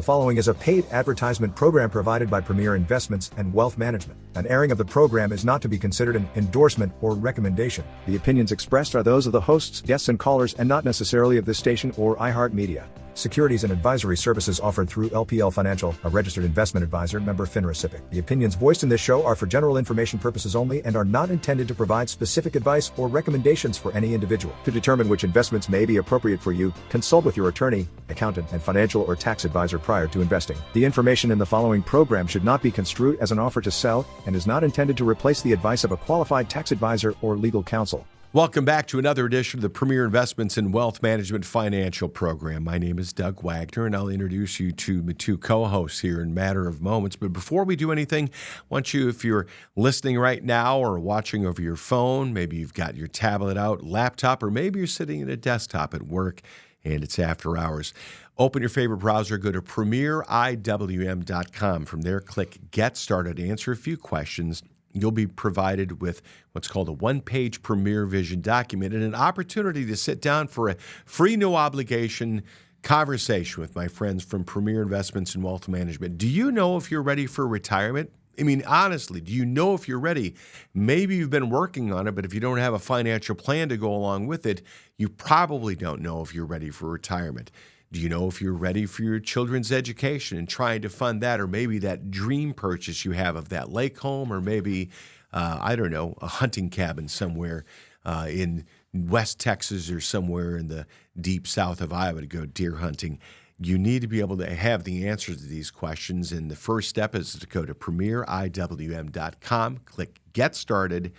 following is a paid advertisement program provided by Premier Investments and Wealth Management. An airing of the program is not to be considered an endorsement or recommendation. The opinions expressed are those of the hosts, guests, and callers, and not necessarily of this station or iHeartMedia. Securities and advisory services offered through LPL Financial, a registered investment advisor, member FINRA SIPC. The opinions voiced in this show are for general information purposes only and are not intended to provide specific advice or recommendations for any individual. To determine which investments may be appropriate for you, consult with your attorney, accountant, and financial or tax advisor prior to investing. The information in the following program should not be construed as an offer to sell and is not intended to replace the advice of a qualified tax advisor or legal counsel. Welcome back to another edition of the Premier Investments and Wealth Management Financial Program. My name is Doug Wagner, and I'll introduce you to my two co-hosts here in a matter of moments. But before we do anything, I want you, if you're listening right now or watching over your phone, maybe you've got your tablet out, laptop, or maybe you're sitting at a desktop at work and it's after hours. Open your favorite browser, go to premieriwm.com. From there, click Get Started, answer a few questions. You'll be provided with what's called a one-page Premier Vision document and an opportunity to sit down for a free, no-obligation conversation with my friends from Premier Investments and Wealth Management. Do you know if you're ready for retirement? I mean, honestly, do you know if you're ready? Maybe you've been working on it, but if you don't have a financial plan to go along with it, you probably don't know if you're ready for retirement. Do you know if you're ready for your children's education and trying to fund that, or maybe that dream purchase you have of that lake home, or maybe, I don't know, a hunting cabin somewhere in West Texas or somewhere in the deep south of Iowa to go deer hunting? You need to be able to have the answers to these questions, and the first step is to go to premieriwm.com, click Get Started,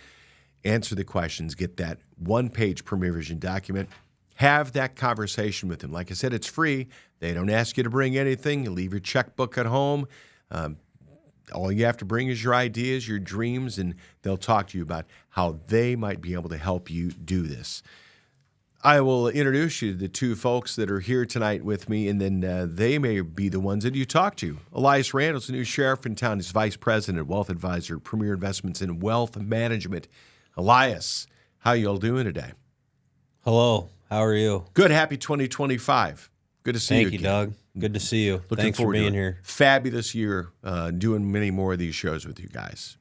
answer the questions, get that one-page Premier Vision document. Have that conversation with them. Like I said, it's free. They don't ask you to bring anything. You leave your checkbook at home. All you have to bring is your ideas, your dreams, and they'll talk to you about how they might be able to help you do this. I will introduce you to the two folks that are here tonight with me, and then they may be the ones that you talk to. Elias Randall's the new sheriff in town. He's vice president, wealth advisor, Premier Investments and Wealth Management. Elias, how you all doing today? Hello. How are you? Good. Happy 2025. Good to see you again. Thank you, Doug. Good to see you. Looking Thanks for being to here. Fabulous year, doing many more of these shows with you guys.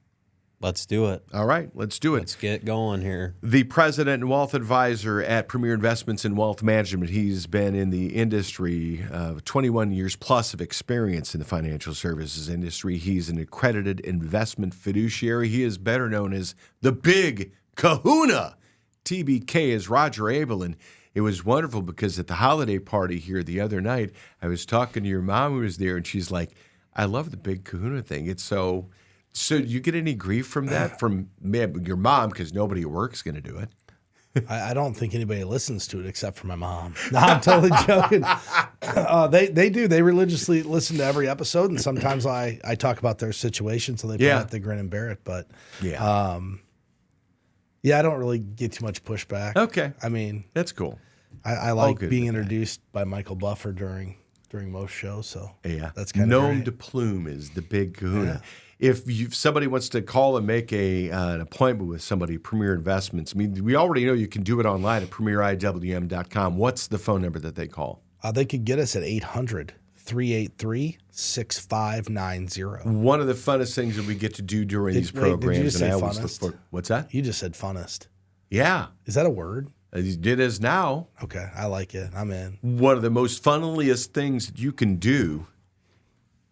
Let's do it. All right, let's do it. Let's get going here. The president and wealth advisor at Premier Investments and Wealth Management. He's been in the industry 21 years plus of experience in the financial services industry. He's an accredited investment fiduciary. He is better known as the Big Kahuna. TBK is Roger Abel, and it was wonderful because at the holiday party here the other night, I was talking to your mom who was there, and she's like, I love the Big Kahuna thing. It's so do you get any grief from that from your mom, because nobody at work is going to do it? I don't think anybody listens to it except for my mom. No, I'm totally joking. They do. They religiously listen to every episode, and sometimes I talk about their situation, so they put out the grin and bear it. But I don't really get too much pushback. Okay. I mean, that's cool. I like being introduced by Michael Buffer during most shows, so that's kind of Nom de plume is the Big Kahuna. Yeah. If somebody wants to call and make an appointment with somebody, Premier Investments, I mean, we already know you can do it online at premieriwm.com. What's the phone number that they call? They could get us at 800-383-6590. One of the funnest things that we get to do during these programs. Did you just say funnest? What's that? You just said funnest. Yeah. Is that a word? It is now. Okay, I like it. I'm in. One of the most funneliest things that you can do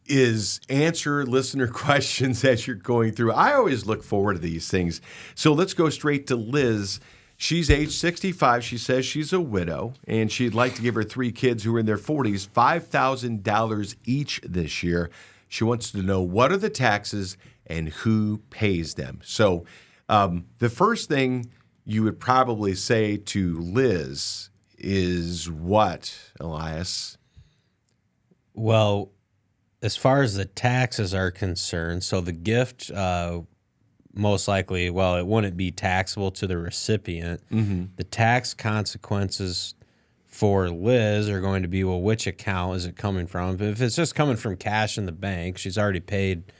is answer listener questions as you're going through. I always look forward to these things. So let's go straight to Liz. She's age 65. She says she's a widow, and she'd like to give her 3 kids who are in their 40s $5,000 each this year. She wants to know, what are the taxes and who pays them? So the first thing you would probably say to Liz is what, Elias? Well, as far as the taxes are concerned, so the gift most likely, well, it wouldn't be taxable to the recipient. Mm-hmm. The tax consequences for Liz are going to be, well, which account is it coming from? If it's just coming from cash in the bank, she's already paid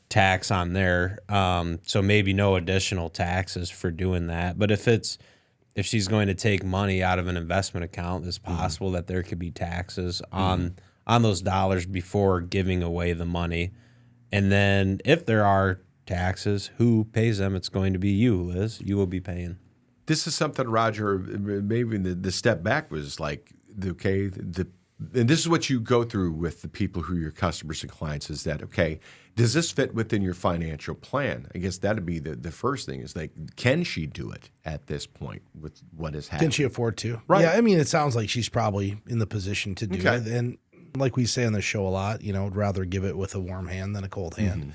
tax on there, so maybe no additional taxes for doing that. But if she's going to take money out of an investment account, it's possible that there could be taxes on on those dollars before giving away the money. And then if there are taxes, who pays them? It's going to be you, Liz. You will be paying. This is something, Roger, maybe the step back was like, and this is what you go through with the people who are your customers and clients is that, okay, does this fit within your financial plan? I guess that'd be the first thing is like, can she do it at this point with what is happening? Can she afford to? Right. Yeah, I mean, it sounds like she's probably in the position to do it. And like we say on the show a lot, I'd rather give it with a warm hand than a cold hand.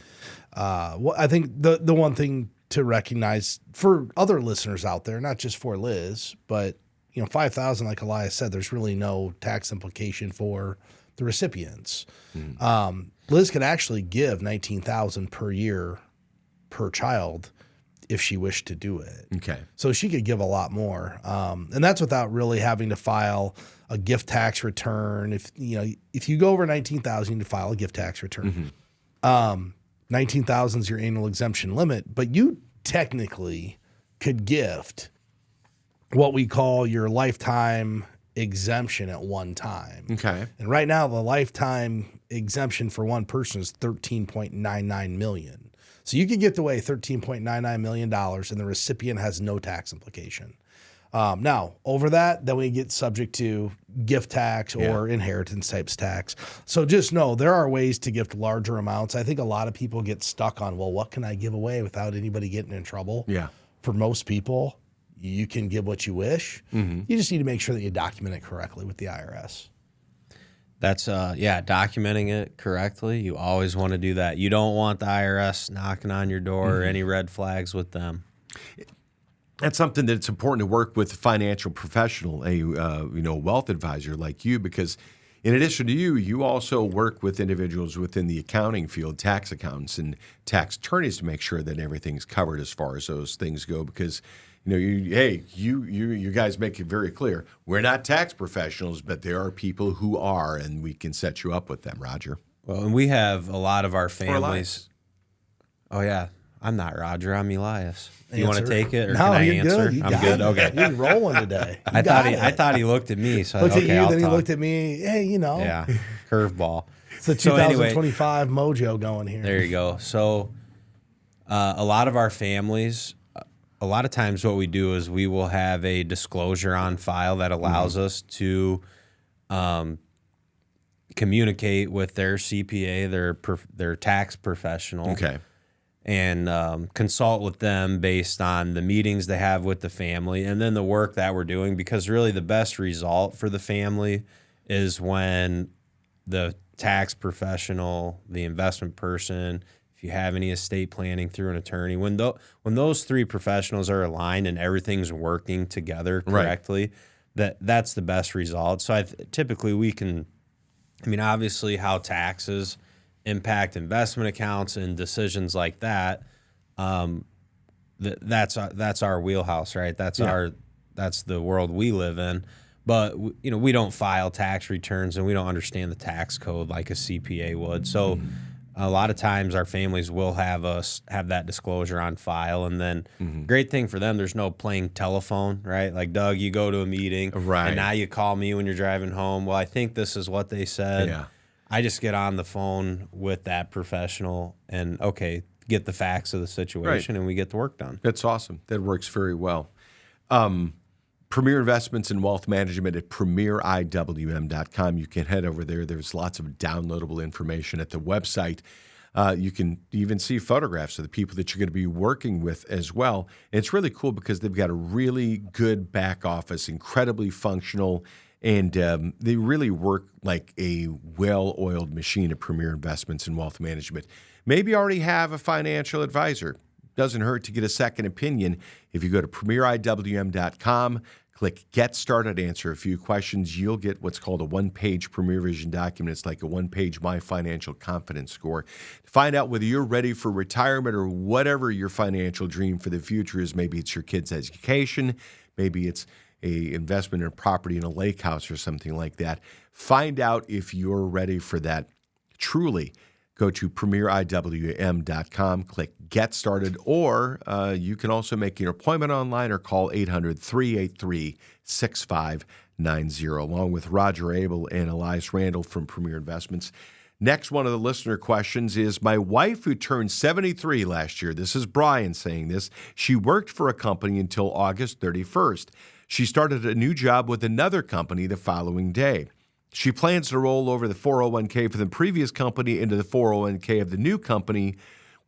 Well, I think the one thing to recognize for other listeners out there, not just for Liz, but $5,000, like Elias said, there's really no tax implication for the recipients. Liz could actually give $19,000 per year per child if she wished to do it. Okay. So she could give a lot more. And that's without really having to file a gift tax return. If you go over $19,000, you need to file a gift tax return. $19,000 is your annual exemption limit, but you technically could gift what we call your lifetime exemption at one time. Okay. And right now, the lifetime exemption for one person is $13.99 million. So you could gift away $13.99 million, and the recipient has no tax implication. Now, over that, then we get subject to gift tax or inheritance types tax. So just know there are ways to gift larger amounts. I think a lot of people get stuck on, well, what can I give away without anybody getting in trouble? Yeah. For most people, you can give what you wish. You just need to make sure that you document it correctly with the IRS. That's, documenting it correctly. You always want to do that. You don't want the IRS knocking on your door or any red flags with them. That's something that's important to work with a financial professional, a wealth advisor like you, because in addition to you, you also work with individuals within the accounting field, tax accountants and tax attorneys to make sure that everything's covered as far as those things go. Because you guys make it very clear we're not tax professionals, but there are people who are, and we can set you up with them, Roger. Well, and we have a lot of our families. Elias. Oh yeah. I'm not Roger. I'm Elias. Do you want to take it, or No, can I you're answer? good. I'm good. Okay. You're rolling today. I thought he looked at me. So Looked at you, I'll then he talk. looked at me. Hey, Yeah, curveball. It's the So anyway, 2025 mojo going here. there you go. So a lot of our families, a lot of times what we do is we will have a disclosure on file that allows us to communicate with their CPA, their tax professional. Okay. And consult with them based on the meetings they have with the family and then the work that we're doing, because really the best result for the family is when the tax professional, the investment person, if you have any estate planning through an attorney, when those three professionals are aligned and everything's working together correctly, that's the best result. So typically we can, obviously how taxes impact investment accounts and decisions like that. That's our wheelhouse, right? That's the world we live in. But we don't file tax returns and we don't understand the tax code like a CPA would. So a lot of times our families will have that disclosure on file, and then great thing for them, there's no playing telephone, right? Like, Doug, you go to a meeting, and now you call me when you're driving home. Well, I think this is what they said. Yeah. I just get on the phone with that professional and, get the facts of the situation, and we get the work done. That's awesome. That works very well. Premier Investments and Wealth Management at premieriwm.com. You can head over there. There's lots of downloadable information at the website. You can even see photographs of the people that you're going to be working with as well. And it's really cool because they've got a really good back office, incredibly functional, and they really work like a well-oiled machine at Premier Investments and Wealth Management. Maybe you already have a financial advisor. Doesn't hurt to get a second opinion. If you go to premieriwm.com, click Get Started, answer a few questions, you'll get what's called a one-page Premier Vision document. It's like a one-page My Financial Confidence Score. To find out whether you're ready for retirement or whatever your financial dream for the future is, maybe it's your kid's education, maybe it's a investment in a property in a lake house or something like that. Find out if you're ready for that. Truly, go to premieriwm.com, click Get Started, or you can also make an appointment online or call 800-383-6599. along with Roger Abel and Elias Randall from Premier Investments. Next, one of the listener questions is, my wife, who turned 73 last year, this is Brian saying this, she worked for a company until August 31st. She started a new job with another company the following day. She plans to roll over the 401k for the previous company into the 401k of the new company.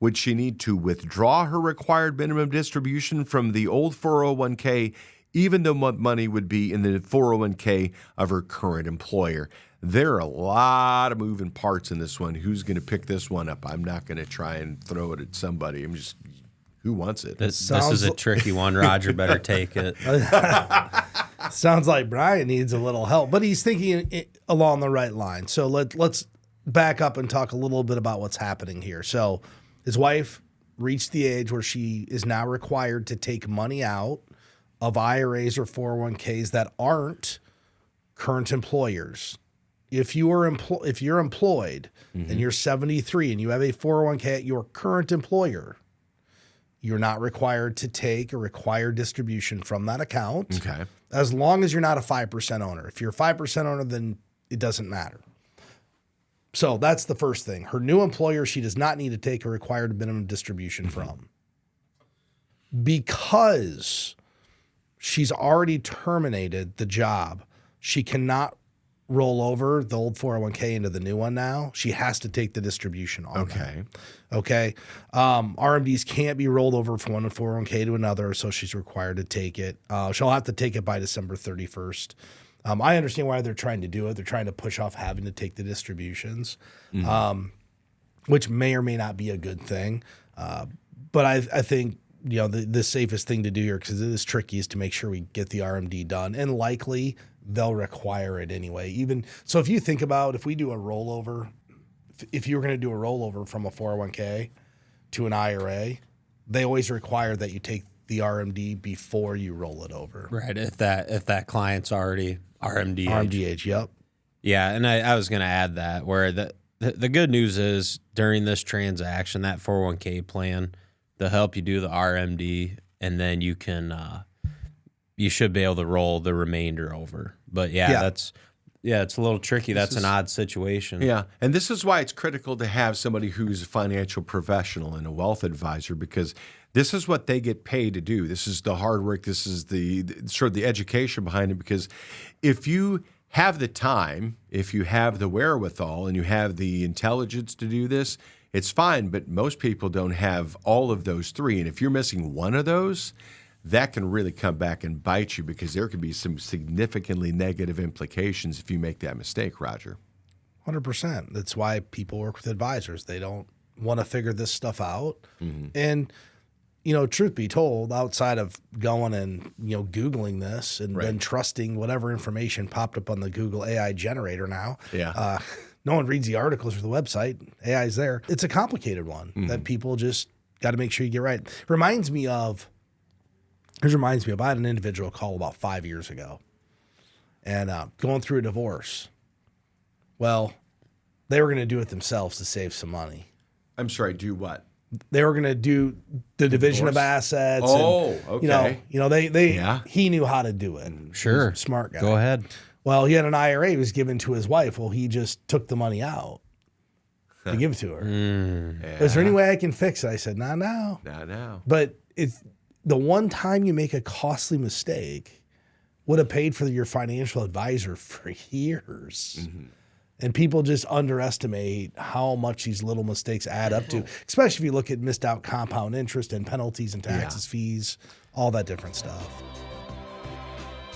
Would she need to withdraw her required minimum distribution from the old 401k, even though money would be in the 401k of her current employer? There are a lot of moving parts in this one. Who's going to pick this one up? I'm not going to try and throw it at somebody. I'm just, who wants it? This is a tricky one. Roger better take it. Sounds like Brian needs a little help, but he's thinking along the right line. So let's back up and talk a little bit about what's happening here. So his wife reached the age where she is now required to take money out of IRAs or 401ks that aren't current employers. If you're employed and you're 73 and you have a 401k at your current employer, you're not required to take a required distribution from that account. Okay. As long as you're not a 5% owner. If you're a 5% owner, then it doesn't matter. So that's the first thing. Her new employer, she does not need to take a required minimum distribution from. Because she's already terminated the job, she cannot roll over the old 401k into the new one now. She has to take the distribution on that. Okay. RMDs can't be rolled over from one 401k to another, so she's required to take it. She'll have to take it by December 31st. I understand why they're trying to do it. They're trying to push off having to take the distributions, which may or may not be a good thing. But I think, the safest thing to do here, because it is tricky, is to make sure we get the RMD done. And likely they'll require it anyway. So if you think about, if we do a rollover, if you were going to do a rollover from a 401k to an IRA, they always require that you take the RMD before you roll it over. Right. If that client's already RMD age. Yep. Yeah. And I was going to add that, where the good news is during this transaction, that 401k plan, they'll help you do the RMD, and then you can, you should be able to roll the remainder over. But it's a little tricky. That's an odd situation. Yeah. And this is why it's critical to have somebody who's a financial professional and a wealth advisor, because this is what they get paid to do. This is the hard work. This is the sort of the education behind it, because if you have the time, if you have the wherewithal, and you have the intelligence to do this, it's fine. But most people don't have all of those three. And if you're missing one of those, that can really come back and bite you, because there could be some significantly negative implications if you make that mistake, Roger. 100%. That's why people work with advisors. They don't want to figure this stuff out. And, truth be told, outside of going and, Googling this and then trusting whatever information popped up on the Google AI generator now, no one reads the articles or the website. AI is there. It's a complicated one that people just got to make sure you get right. Reminds me of, I had an individual call about 5 years ago and going through a divorce. Well, they were going to do it themselves to save some money. I'm sorry, do what? They were going to do the division of assets. Oh, okay. He knew how to do it. Sure. Smart guy. Go ahead. Well, he had an IRA he was given to his wife. Well, he just took the money out to give it to her. Is there any way I can fix it? I said, not now. Not now. But it's the one time you make a costly mistake would have paid for your financial advisor for years. And people just underestimate how much these little mistakes add up to, especially if you look at missed out compound interest and penalties and taxes, fees, all that different stuff.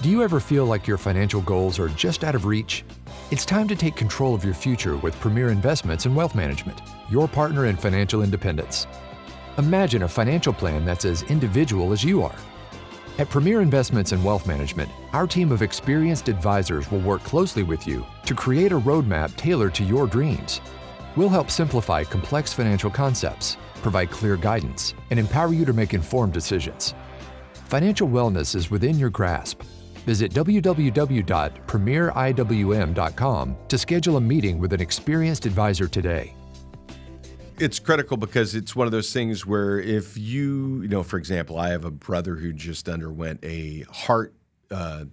Do you ever feel like your financial goals are just out of reach? It's time to take control of your future with Premier Investments and Wealth Management, your partner in financial independence. Imagine a financial plan that's as individual as you are. At Premier Investments and Wealth Management, our team of experienced advisors will work closely with you to create a roadmap tailored to your dreams. We'll help simplify complex financial concepts, provide clear guidance, and empower you to make informed decisions. Financial wellness is within your grasp. Visit www.premieriwm.com to schedule a meeting with an experienced advisor today. It's critical because it's one of those things where if for example, I have a brother who just underwent a heart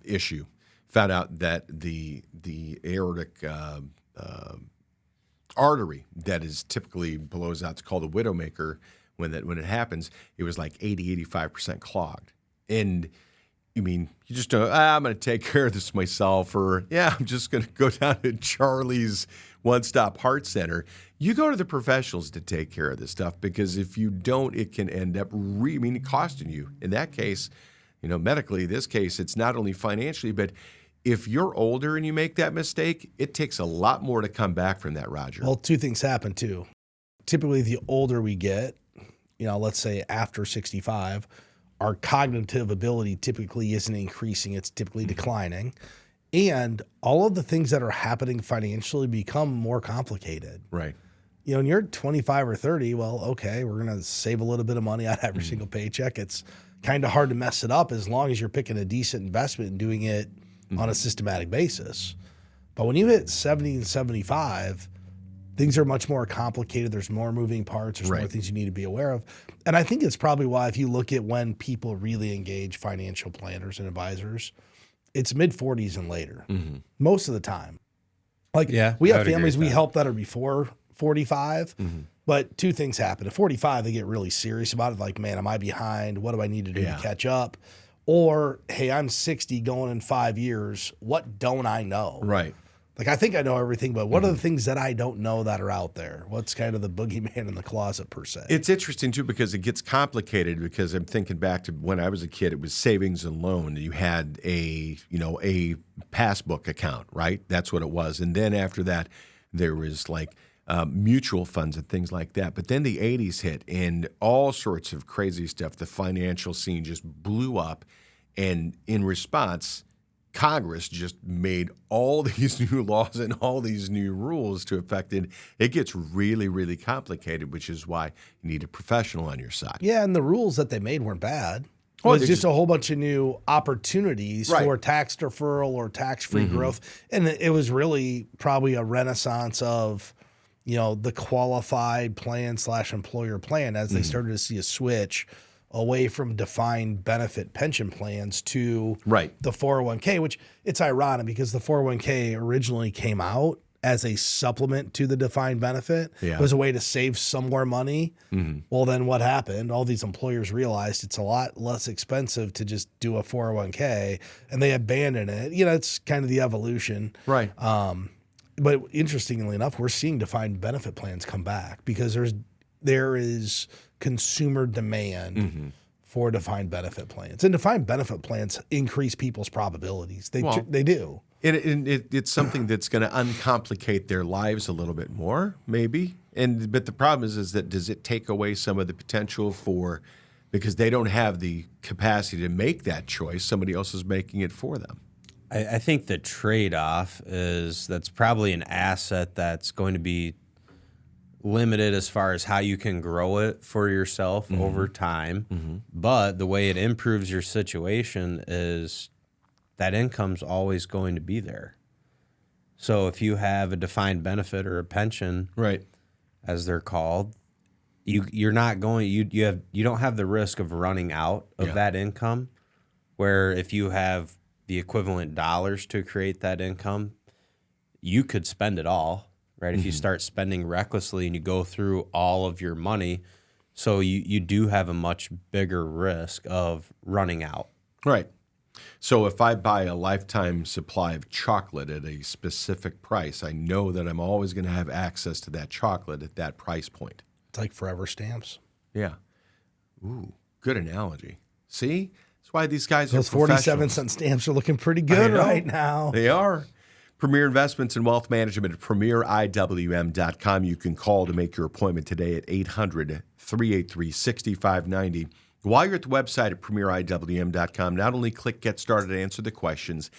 issue found out that the aortic artery that is typically blows out, it's called a widowmaker. When it happens, it was like 85% clogged. And you mean, you just don't, I'm going to take care of this myself, or I'm just going to go down to Charlie's One-Stop Heart Center. You go to the professionals to take care of this stuff, because if you don't, it can end up costing you. In that case, medically, this case, it's not only financially, but if you're older and you make that mistake, it takes a lot more to come back from that, Roger. Well, two things happen too. Typically, the older we get, let's say after 65, our cognitive ability typically isn't increasing, it's typically declining. And all of the things that are happening financially become more complicated. Right. When you're 25 or 30, well, okay, we're going to save a little bit of money out of every single paycheck. It's kind of hard to mess it up as long as you're picking a decent investment and doing it on a systematic basis. But when you hit 70 and 75, things are much more complicated. There's more moving parts. There's more things you need to be aware of. And I think it's probably why, if you look at when people really engage financial planners and advisors, it's mid-40s and later, most of the time. We have families we help that are before 45, but two things happen. At 45, they get really serious about it. Like, man, am I behind? What do I need to do to catch up? Or, hey, I'm 60 going in 5 years. What don't I know? Right. Like, I think I know everything, but what are the things that I don't know that are out there? What's kind of the boogeyman in the closet, per se? It's interesting, too, because it gets complicated, because I'm thinking back to when I was a kid, it was savings and loan. You had a passbook account, right? That's what it was. And then after that, there was mutual funds and things like that. But then the 80s hit, and all sorts of crazy stuff. The financial scene just blew up. And in response, Congress just made all these new laws and all these new rules to affect it. It gets really, really complicated, which is why you need a professional on your side. Yeah, and the rules that they made weren't bad. It was just a whole bunch of new opportunities for tax deferral or tax-free growth. And it was really probably a renaissance of, the qualified plan / employer plan, as they started to see a switch away from defined benefit pension plans to the 401k, which it's ironic because the 401k originally came out as a supplement to the defined benefit. It was a way to save some more money. Well, then what happened? All these employers realized it's a lot less expensive to just do a 401k, and they abandoned it. It's kind of the evolution. Right. But interestingly enough, we're seeing defined benefit plans come back because there is consumer demand for defined benefit plans. And defined benefit plans increase people's probabilities. They do. It's something that's going to uncomplicate their lives a little bit more, maybe. But the problem is that does it take away some of the potential because they don't have the capacity to make that choice, somebody else is making it for them. I think the trade-off is that's probably an asset that's going to be limited as far as how you can grow it for yourself over time. But the way it improves your situation is that income's always going to be there. So if you have a defined benefit or a pension, as they're called, you're not going you don't have the risk of running out of that income, where if you have the equivalent dollars to create that income, you could spend it all. Right, if you start spending recklessly and you go through all of your money, so you do have a much bigger risk of running out. Right. So if I buy a lifetime supply of chocolate at a specific price, I know that I'm always going to have access to that chocolate at that price point. It's like forever stamps. Yeah. Ooh, good analogy. See? That's why these guys Those are professionals. 47-cent stamps are looking pretty good right now. They are. Premier Investments and Wealth Management at PremierIWM.com. You can call to make your appointment today at 800-383-6590. While you're at the website at PremierIWM.com, not only click Get Started to answer the questions,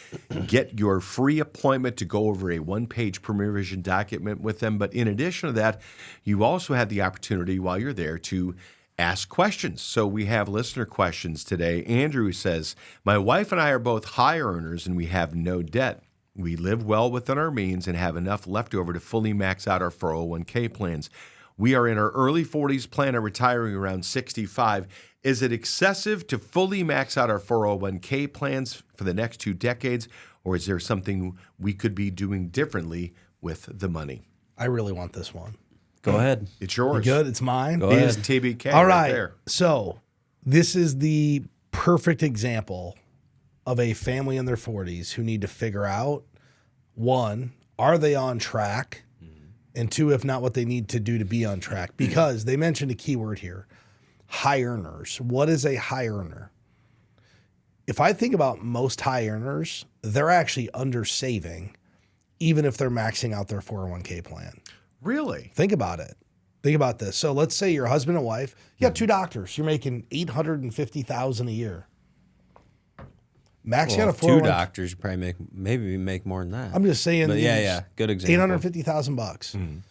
get your free appointment to go over a one-page Premier Vision document with them, but in addition to that, you also have the opportunity while you're there to ask questions. So we have listener questions today. Andrew says, my wife and I are both high earners and we have no debt. We live well within our means and have enough left over to fully max out our 401k plans. We are in our early 40s, plan on retiring around 65. Is it excessive to fully max out our 401k plans for the next 2 decades, or is there something we could be doing differently with the money? I really want this one. Go ahead. It's yours. You good? It's mine. Go It ahead. is TBK. All right right. there. So this is the perfect example of a family in their 40s who need to figure out, one, are they on track? And two, if not, what they need to do to be on track. Because they mentioned a key word here, high earners. What is a high earner? If I think about most high earners, they're actually under saving, even if they're maxing out their 401k plan. Really? Think about it. Think about this. So let's say you're a husband and wife. You got two doctors. You're making $850,000 a year. Maxing out a 401k. Two doctors, you probably make more than that. I'm just saying. But yeah, good example. $850,000.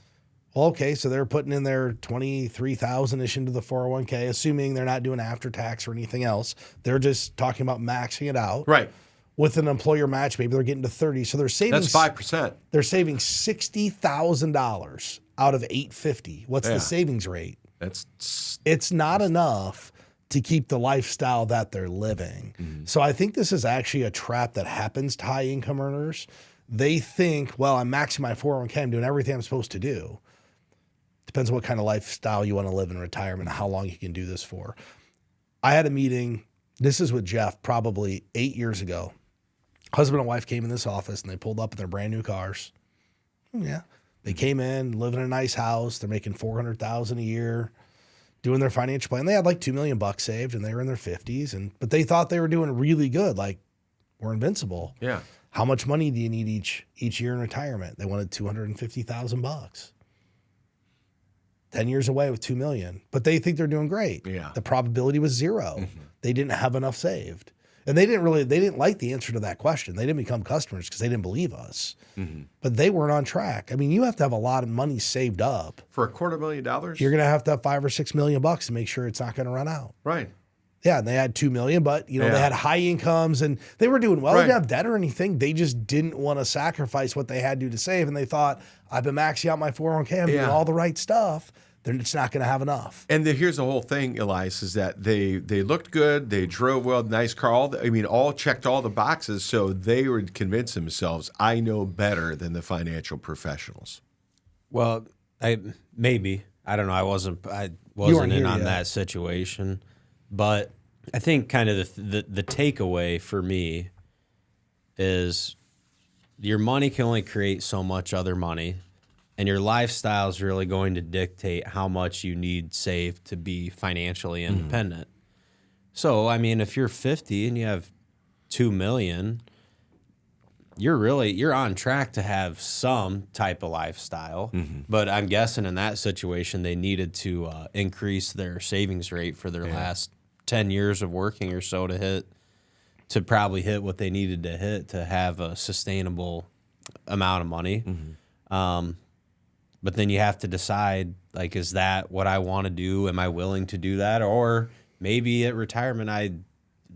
Well, okay, so they're putting in their $23,000-ish into the 401k, assuming they're not doing after tax or anything else. They're just talking about maxing it out. Right. With an employer match, maybe they're getting to 30. So they're saving. That's 5%. They're saving $60,000 out of $850. What's the savings rate? It's not enough to keep the lifestyle that they're living. So I think this is actually a trap that happens to high income earners. They think, well, I'm maxing my 401k. I'm doing everything I'm supposed to do. Depends on what kind of lifestyle you want to live in retirement and how long you can do this for. I had a meeting. This is with Jeff probably 8 years ago. Husband and wife came in this office and they pulled up in their brand new cars. Yeah. They came in, live in a nice house. They're making $400,000 a year, doing their financial plan. They had like $2 million saved and they were in their 50s. But they thought they were doing really good. Like, we're invincible. Yeah. How much money do you need each year in retirement? They wanted $250,000. 10 years away with $2 million. But they think they're doing great. Yeah. The probability was 0. They didn't have enough saved. And they didn't like the answer to that question. They didn't become customers because they didn't believe us. But they weren't on track. I mean, you have to have a lot of money saved up. For $250,000? You're going to have $5 or $6 million to make sure it's not going to run out. Right. Yeah, and they had $2 million, but they had high incomes and they were doing well. They didn't have debt or anything. They just didn't want to sacrifice what they had to save. And they thought, I've been maxing out my 401k. I'm doing all the right stuff. Then it's not going to have enough. And here's the whole thing, Elias, is that they looked good, they drove well, nice car. All checked all the boxes, so they would convince themselves, I know better than the financial professionals. Well, I don't know. I wasn't in on yet. that situation, but I think kind of the takeaway for me is your money can only create so much other money. And your lifestyle is really going to dictate how much you need saved to be financially independent. So, I mean, if you're 50 and you have $2 million, you're on track to have some type of lifestyle. But I'm guessing in that situation, they needed to increase their savings rate for their last 10 years of working or so to probably hit what they needed to hit to have a sustainable amount of money. But then you have to decide, like, is that what I want to do? Am I willing to do that? Or maybe at retirement, I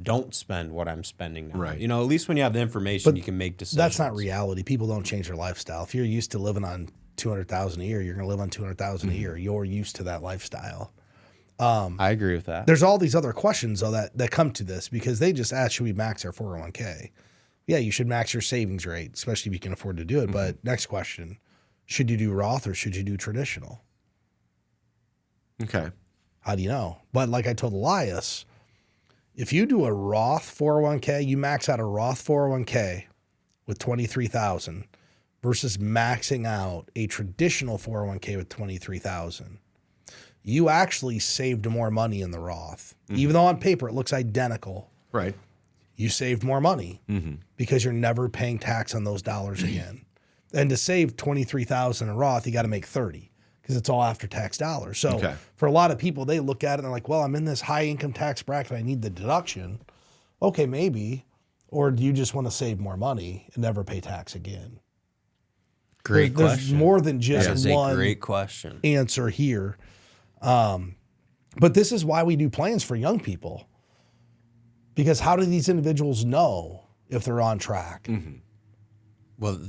don't spend what I'm spending now. Right. At least when you have the information, you can make decisions. That's not reality. People don't change their lifestyle. If you're used to living on $200,000 a year, you're going to live on $200,000 a year. You're used to that lifestyle. I agree with that. There's all these other questions, though, that come to this because they just ask, should we max our 401k? Yeah, you should max your savings rate, especially if you can afford to do it. But next question. Should you do Roth or should you do traditional? Okay. How do you know? But like I told Elias, if you do a Roth 401k, you max out a Roth 401k with $23,000 versus maxing out a traditional 401k with $23,000. You actually saved more money in the Roth. Even though on paper it looks identical. Right. You saved more money because you're never paying tax on those dollars again. And to save $23,000 in Roth, you got to make $30,000 because it's all after-tax dollars. So for a lot of people, they look at it and they're like, well, I'm in this high income tax bracket. I need the deduction. Okay, maybe. Or do you just want to save more money and never pay tax again? Great question. There's more than just one great question. answer here. But this is why we do plans for young people. Because how do these individuals know if they're on track? Well,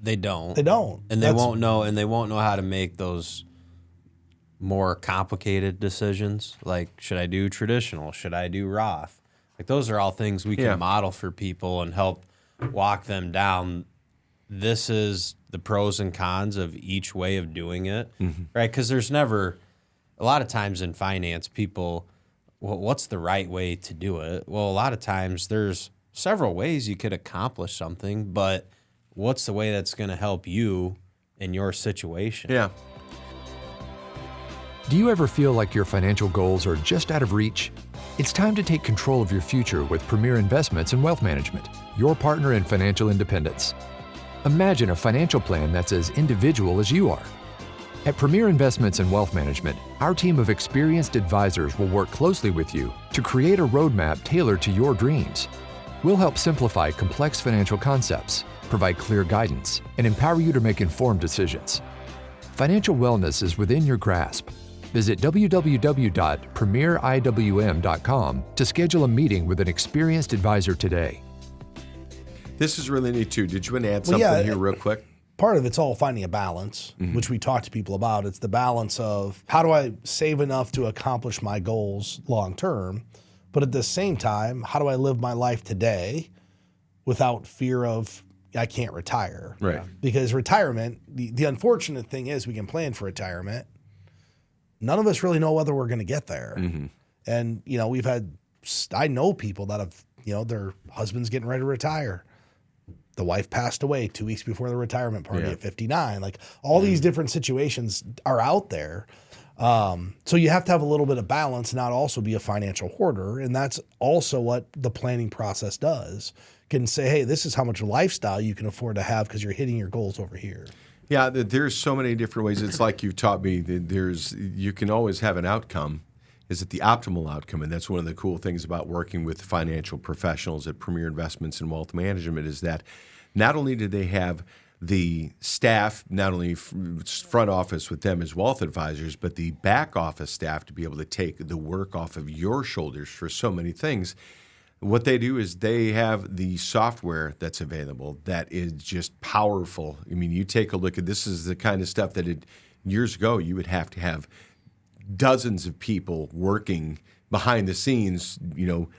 they don't. They don't. And they won't know how to make those more complicated decisions. Like, should I do traditional? Should I do Roth? Like, those are all things we can model for people and help walk them down. This is the pros and cons of each way of doing it, right? Because there's never, a lot of times in finance, people, well, what's the right way to do it? Well, a lot of times there's several ways you could accomplish something, but what's the way that's going to help you in your situation? Yeah. Do you ever feel like your financial goals are just out of reach? It's time to take control of your future with Premier Investments and Wealth Management, your partner in financial independence. Imagine a financial plan that's as individual as you are. At Premier Investments and Wealth Management, our team of experienced advisors will work closely with you to create a roadmap tailored to your dreams. We'll help simplify complex financial concepts, provide clear guidance, and empower you to make informed decisions. Financial wellness is within your grasp. Visit www.premieriwm.com to schedule a meeting with an experienced advisor today. This is really neat too. Did you want to add something here real quick? Part of it's all finding a balance, which we talk to people about. It's the balance of how do I save enough to accomplish my goals long term, but at the same time, how do I live my life today without fear of I can't retire? Right. Because retirement, the unfortunate thing is we can plan for retirement. None of us really know whether we're going to get there. And, I know people that have, their husband's getting ready to retire. The wife passed away 2 weeks before the retirement party at 59. Like all these different situations are out there. So you have to have a little bit of balance, not also be a financial hoarder. And that's also what the planning process does. Can say, hey, this is how much lifestyle you can afford to have because you're hitting your goals over here. Yeah, there's so many different ways. It's like you taught me that you can always have an outcome. Is it the optimal outcome? And that's one of the cool things about working with financial professionals at Premier Investments and Wealth Management is that not only do they have the staff, not only front office with them as wealth advisors, but the back office staff to be able to take the work off of your shoulders for so many things. What they do is they have the software that's available that is just powerful. I mean, you take a look at this is the kind of stuff that years ago you would have to have dozens of people working behind the scenes,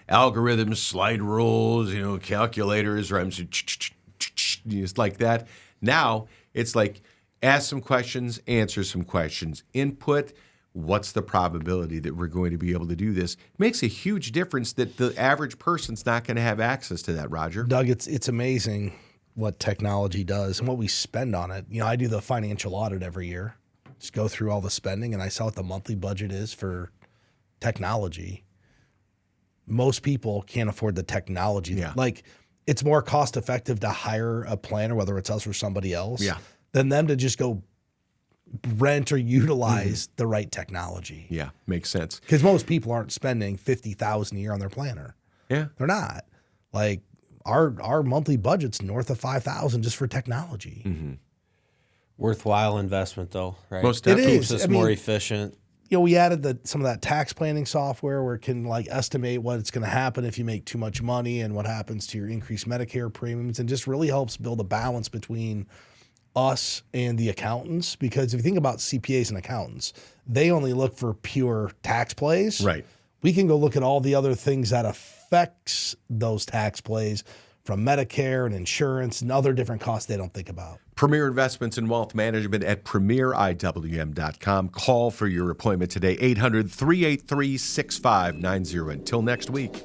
algorithms, slide rules, calculators, rhymes, just like that. Now it's like ask some questions, answer some questions, input. What's the probability that we're going to be able to do this? It makes a huge difference that the average person's not going to have access to that, Roger. Doug, it's amazing what technology does and what we spend on it. I do the financial audit every year. Just go through all the spending, and I saw what the monthly budget is for technology. Most people can't afford the technology. Yeah. Like, it's more cost effective to hire a planner, whether it's us or somebody else, than them to just go rent or utilize the right technology. Yeah, makes sense. Because most people aren't spending $50,000 a year on their planner. Yeah, they're not. Like our monthly budget's north of $5,000 just for technology. Worthwhile investment, though, right? Most definitely. It keeps us more efficient. We added some of that tax planning software where it can estimate what it's going to happen if you make too much money and what happens to your increased Medicare premiums, and just really helps build a balance between us and the accountants. Because if you think about CPAs and accountants, they only look for pure tax plays. Right. We can go look at all the other things that affects those tax plays, from Medicare and insurance and other different costs they don't think about. Premier Investments and Wealth Management at premieriwm.com. Call for your appointment today, 800-383-6590. Until next week.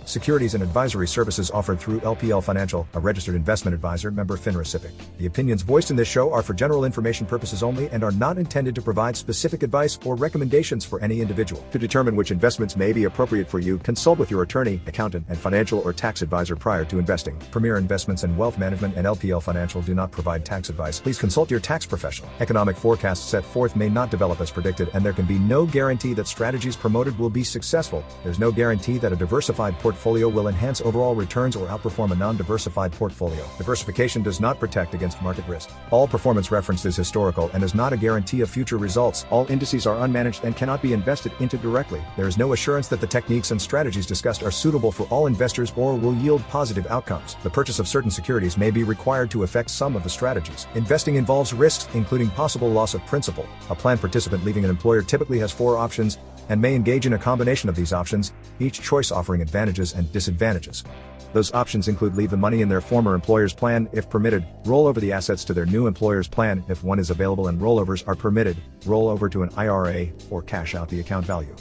Securities and advisory services offered through LPL Financial, a registered investment advisor, member FINRA SIPC. The opinions voiced in this show are for general information purposes only and are not intended to provide specific advice or recommendations for any individual. To determine which investments may be appropriate for you, consult with your attorney, accountant, and financial or tax advisor prior to investing. Premier Investments and Wealth Management and LPL Financial do not provide tax advice. Please consult your tax professional. Economic forecasts set forth may not develop as predicted, and there can be no guarantee that strategies promoted will be successful. There's no guarantee that a diversified portfolio will enhance overall returns or outperform a non-diversified portfolio. Diversification does not protect against market risk. All performance referenced is historical and is not a guarantee of future results. All indices are unmanaged and cannot be invested into directly. There is no assurance that the techniques and strategies discussed are suitable for all investors or will yield positive outcomes. The purchase of certain securities may be required to affect some of the strategies. Investing involves risks, including possible loss of principal. A plan participant leaving an employer typically has 4 options and may engage in a combination of these options, each choice offering advantages and disadvantages. Those options include leave the money in their former employer's plan if permitted, roll over the assets to their new employer's plan if one is available and rollovers are permitted, roll over to an IRA, or cash out the account value.